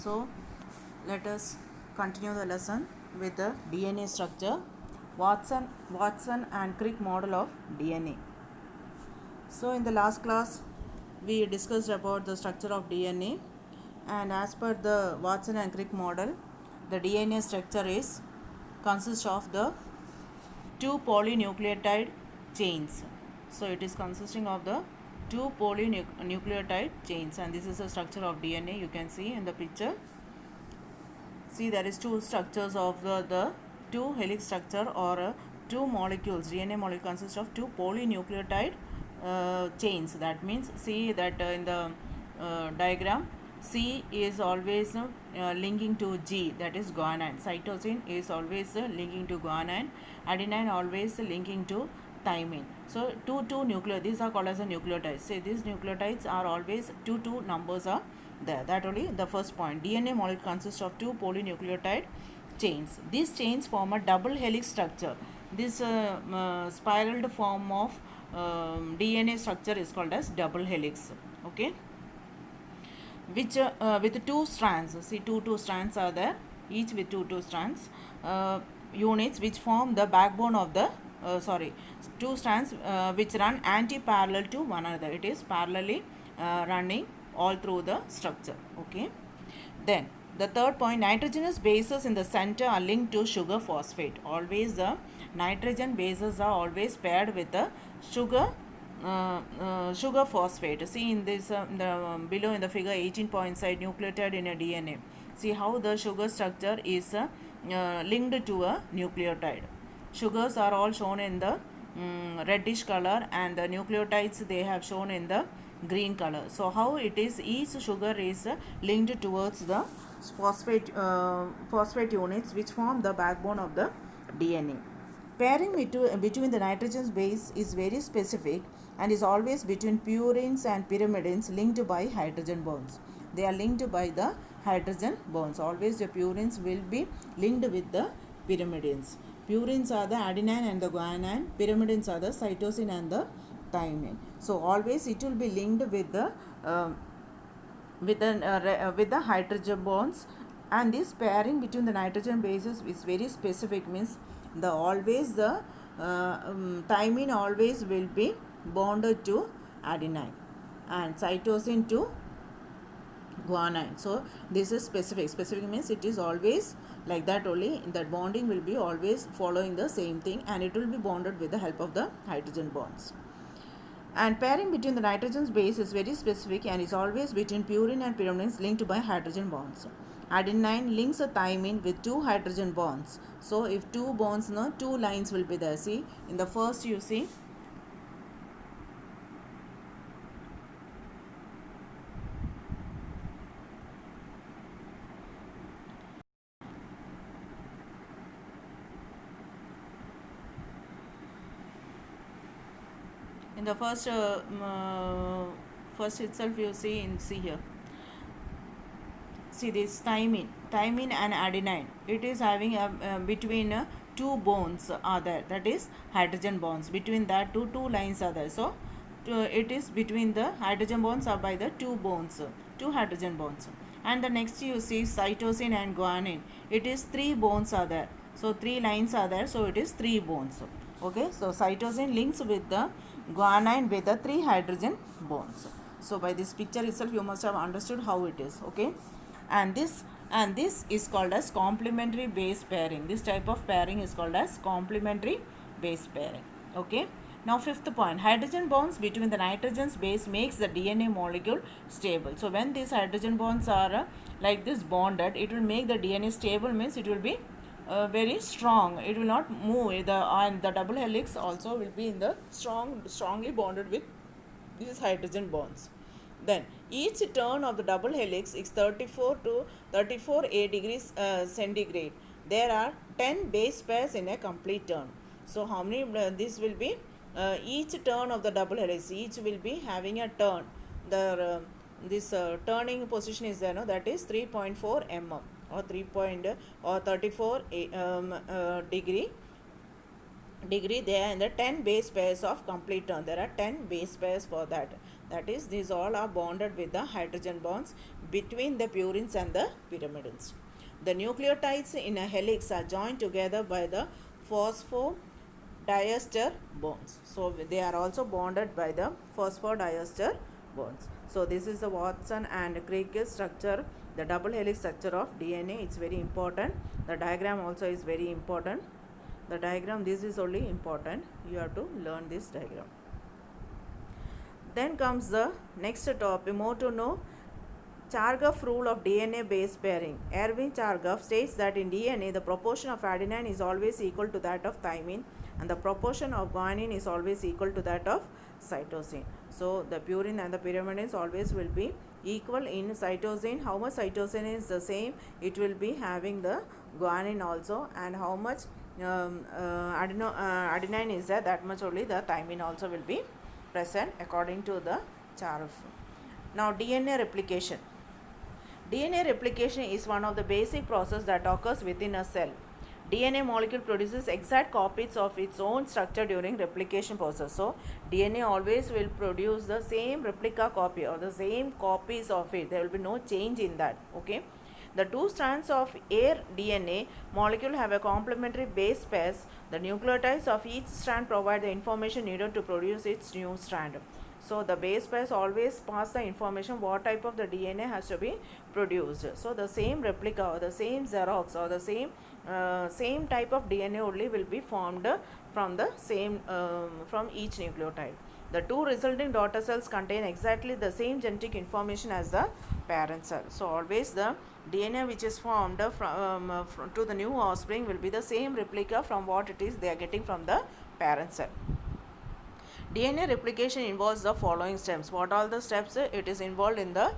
So let us continue the lesson with the DNA structure. Watson and Crick model of DNA. So in the last class we discussed about the structure of DNA, and as per the Watson and Crick model, the DNA structure consists of the two polynucleotide chains. So it is consisting of the two polynucleotide chains, and this is the structure of DNA. You can see in the picture. See, there is two structures of the two helix structure, or two molecules. DNA molecule consists of two polynucleotide chains. That means, see that in the diagram, C is always linking to G, that is guanine. Cytosine is always linking to guanine. Adenine always linking to thymine. So two nucleotides, these are called as a nucleotides. Say these nucleotides are always two numbers are there. That only the first point. DNA molecule consists of two polynucleotide chains. These chains form a double helix structure. This spiraled form of DNA structure is called as double helix. Okay, which with two strands. See, two strands are there, each with two strands, units which form the backbone of the two strands which run anti-parallel to one another. It is parallelly running all through the structure. Okay, then the third point, nitrogenous bases in the center are linked to sugar phosphate. Always the nitrogen bases are always paired with the sugar phosphate. See in this below in the figure 18.6 nucleotide in a DNA. See how the sugar structure is linked to a nucleotide. Sugars are all shown in the reddish color, and the nucleotides they have shown in the green color. So how it is, each sugar is linked towards the phosphate units which form the backbone of the DNA. Pairing between the nitrogen base is very specific and is always between purines and pyrimidines linked by hydrogen bonds. They are linked by the hydrogen bonds. Always the purines will be linked with the pyrimidines. Purines are the adenine and the guanine. Pyrimidines are the cytosine and the thymine. So always it will be linked with the with the hydrogen bonds, and this pairing between the nitrogen bases is very specific. Means the always the thymine always will be bonded to adenine and cytosine to guanine. So this is specific. Specific means it is always like that only. That bonding will be always following the same thing, and it will be bonded with the help of the hydrogen bonds. And pairing between the nitrogen base is very specific and is always between purine and pyrimidines linked by hydrogen bonds. Adenine links a thymine with two hydrogen bonds. So if two bonds, no, two lines will be there. See in the first you see in the first itself you see here. See this thymine and adenine. It is having a between two bonds are there. That is hydrogen bonds. Between that two lines are there. So it is between the hydrogen bonds are by the two bonds, two hydrogen bonds. And the next you see cytosine and guanine. It is three bonds are there. So three lines are there. So it is three bonds. Okay. So cytosine links with the guanine with the three hydrogen bonds. So by this picture itself you must have understood how it is. Okay. And this is called as complementary base pairing. This type of pairing is called as complementary base pairing. Okay. Now fifth point, hydrogen bonds between the nitrogen's base makes the DNA molecule stable. So when these hydrogen bonds are like this bonded, it will make the DNA stable. Means it will be very strong. It will not move. And the double helix also will be in the strongly bonded with these hydrogen bonds. Then each turn of the double helix is 34 to 34 A degrees centigrade. There are 10 base pairs in a complete turn. So how many this will be? Each turn of the double helix, each will be having a turn. The this turning position is there, no? That is 3.4 mm or 34 degree there, and the 10 base pairs of complete turn. There are 10 base pairs for that. That is, these all are bonded with the hydrogen bonds between the purines and the pyrimidines. The nucleotides in a helix are joined together by the phosphodiester bonds. So they are also bonded by the phosphodiester bonds. So this is the Watson and Crick structure, the double helix structure of DNA. It's very important. The diagram also is very important. The diagram, this is only important. You have to learn this diagram. Then comes the next topic, more to know Chargaff rule of DNA base pairing. Erwin Chargaff states that in DNA the proportion of adenine is always equal to that of thymine and the proportion of guanine is always equal to that of cytosine. So the purine and the pyrimidines always will be equal in cytosine. How much cytosine is the same, it will be having the guanine also, and how much adenine is there, that much only the thymine also will be present according to the Chargaff. Now DNA replication. DNA replication is one of the basic processes that occurs within a cell. DNA molecule produces exact copies of its own structure during replication process. So DNA always will produce the same replica copy or the same copies of it. There will be no change in that. Okay. The two strands of air DNA molecule have a complementary base pairs. The nucleotides of each strand provide the information needed to produce its new strand. So the base pairs always pass the information what type of the DNA has to be produced. So the same replica or the same Xerox or the same type of DNA only will be formed from the same from each nucleotide. The two resulting daughter cells contain exactly the same genetic information as the parent cell. So always the DNA which is formed to the new offspring will be the same replica from what it is they are getting from the parent cell. DNA replication involves the following steps. What all the steps it is involved in the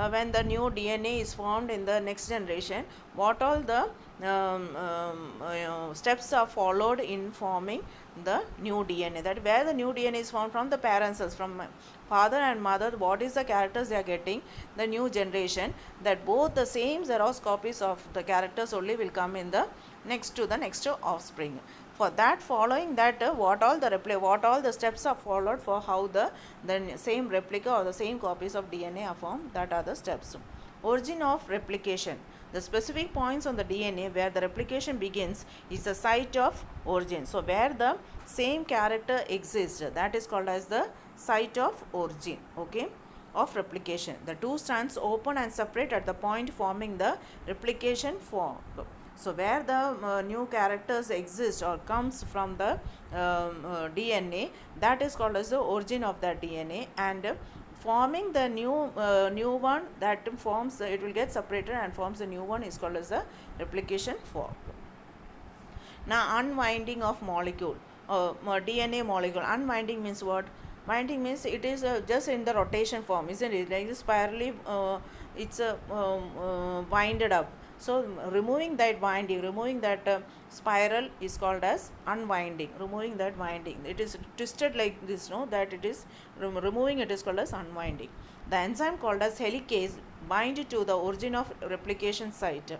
when the new DNA is formed in the next generation? What all the steps are followed in forming the new DNA? That where the new DNA is formed from the parent cells, from father and mother. What is the characters they are getting? The new generation. That both the same Xerox copies of the characters only will come in the next offspring. For that, following that, what all the steps are followed for how the same replica or the same copies of DNA are formed, that are the steps. Origin of replication. The specific points on the DNA where the replication begins is the site of origin. So where the same character exists, that is called as the site of origin, okay, of replication. The two strands open and separate at the point forming the replication fork. So where the new characters exist or comes from the DNA, that is called as the origin of that DNA, and forming the new one that forms, it will get separated and forms the new one is called as the replication fork. Now unwinding of molecule, DNA molecule. Unwinding means what? Winding means it is just in the rotation form, isn't it? Like spirally, it's winded up. So removing that winding, removing that spiral is called as unwinding. Removing that winding, it is twisted like this, no? That it is removing it is called as unwinding. The enzyme called as helicase bind to the origin of replication site.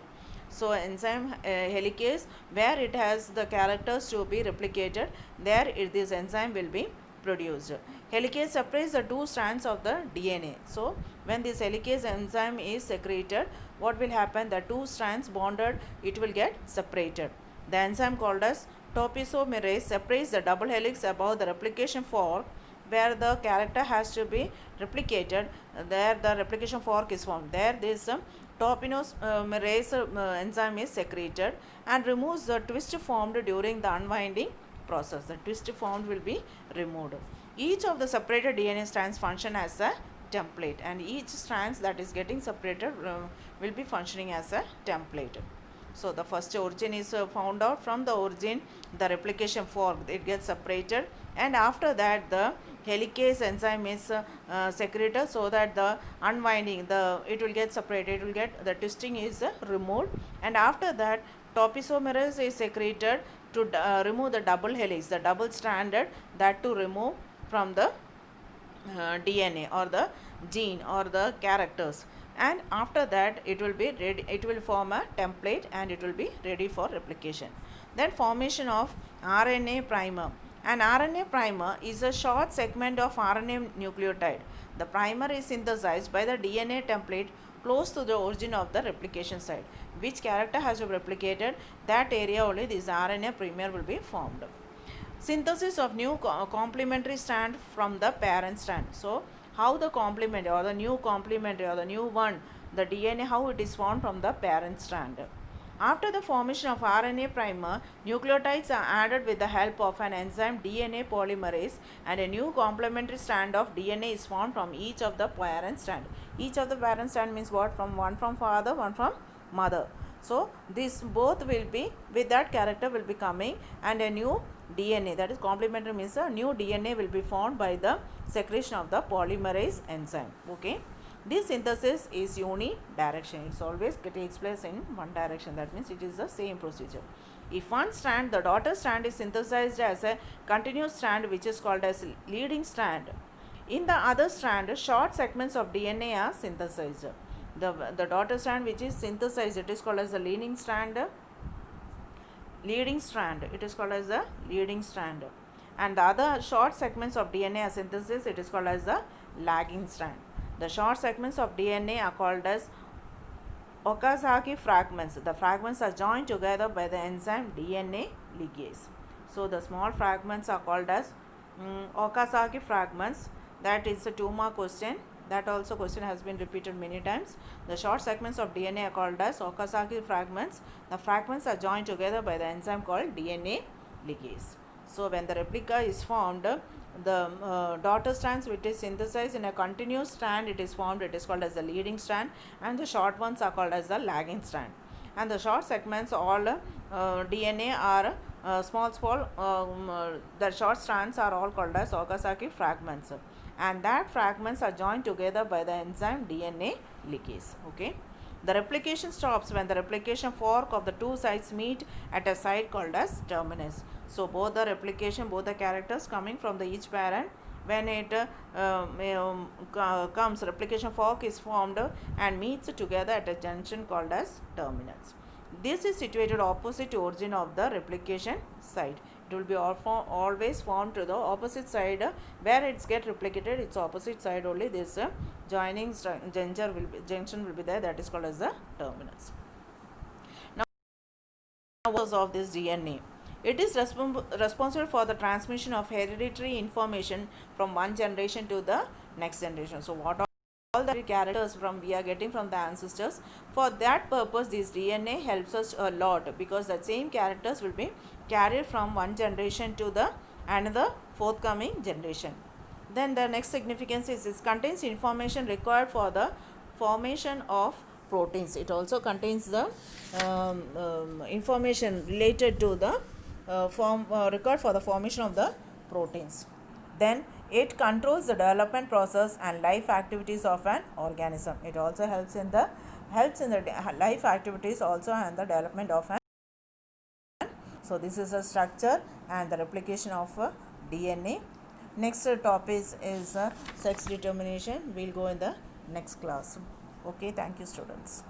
So enzyme helicase, where it has the characters to be replicated, there this enzyme will be produced. Helicase separates the two strands of the DNA. So when this helicase enzyme is secreted, what will happen? The two strands bonded, it will get separated. The enzyme called as topoisomerase separates the double helix above the replication fork where the character has to be replicated. There the replication fork is formed. There this topoisomerase enzyme is secreted and removes the twist formed during the unwinding process. The twist formed will be removed. Each of the separated DNA strands function as a template, and each strands that is getting separated will be functioning as a template. So the first origin is found out. From the origin, the replication fork, it gets separated, and after that the helicase enzyme is secreted, so that the unwinding, it will get separated, it will get the twisting is removed, and after that topoisomerase is secreted to remove the double helix, the double stranded, that to remove from the DNA or the gene or the characters, and after that it will be ready, it will form a template and it will be ready for replication. Then formation of RNA primer. An RNA primer is a short segment of RNA nucleotide. The primer is synthesized by the DNA template close to the origin of the replication site. Which character has to be replicated, that area only this RNA primer will be formed. Synthesis of new complementary strand from the parent strand. So, how the complementary or the new complementary or the new one, the DNA, how it is formed from the parent strand. After the formation of RNA primer, nucleotides are added with the help of an enzyme DNA polymerase, and a new complementary strand of DNA is formed from each of the parent strand. Each of the parent strand means what? From one from father, one from mother. So this both will be with that character will be coming, and a new DNA, that is complementary means a new DNA will be formed by the secretion of the polymerase enzyme. Okay. This synthesis is unidirectional. It always takes place in one direction. That means it is the same procedure. If one strand, the daughter strand, is synthesized as a continuous strand which is called as leading strand, in the other strand, short segments of DNA are synthesized. The daughter strand which is synthesized, it is called as the leading strand. It is called as the leading strand. And the other short segments of DNA are synthesis, it is called as the lagging strand. The short segments of DNA are called as Okazaki fragments. The fragments are joined together by the enzyme DNA ligase. So the small fragments are called as Okazaki fragments. That is a 2-mark question. That also question has been repeated many times. The short segments of DNA are called as Okazaki fragments. The fragments are joined together by the enzyme called DNA ligase. So when the replica is formed, the daughter strands which is synthesized in a continuous strand, it is formed, it is called as the leading strand, and the short ones are called as the lagging strand. And the short segments, all DNA are the short strands are all called as Okazaki fragments, and that fragments are joined together by the enzyme DNA ligase. Okay. The replication stops when the replication fork of the two sides meet at a site called as terminus. So both the characters coming from the each parent, when it comes, replication fork is formed and meets together at a junction called as terminus. This is situated opposite to origin of the replication site. It will be always formed to the opposite side where it's get replicated. Its opposite side only this joining junction will be there. That is called as the terminus. Now, of this DNA. It is responsible for the transmission of hereditary information from one generation to the next generation. So what all the characters from we are getting from the ancestors, for that purpose this DNA helps us a lot, because the same characters will be carried from one generation to the another forthcoming generation. Then the next significance is it contains information required for the formation of proteins. It also contains the information related to the required for the formation of the proteins. Then it controls the development process and life activities of an organism. It also helps in the life activities also and the development of an. So this is a structure and the replication of DNA. Next topic is sex determination. We'll go in the next class. Okay, thank you students.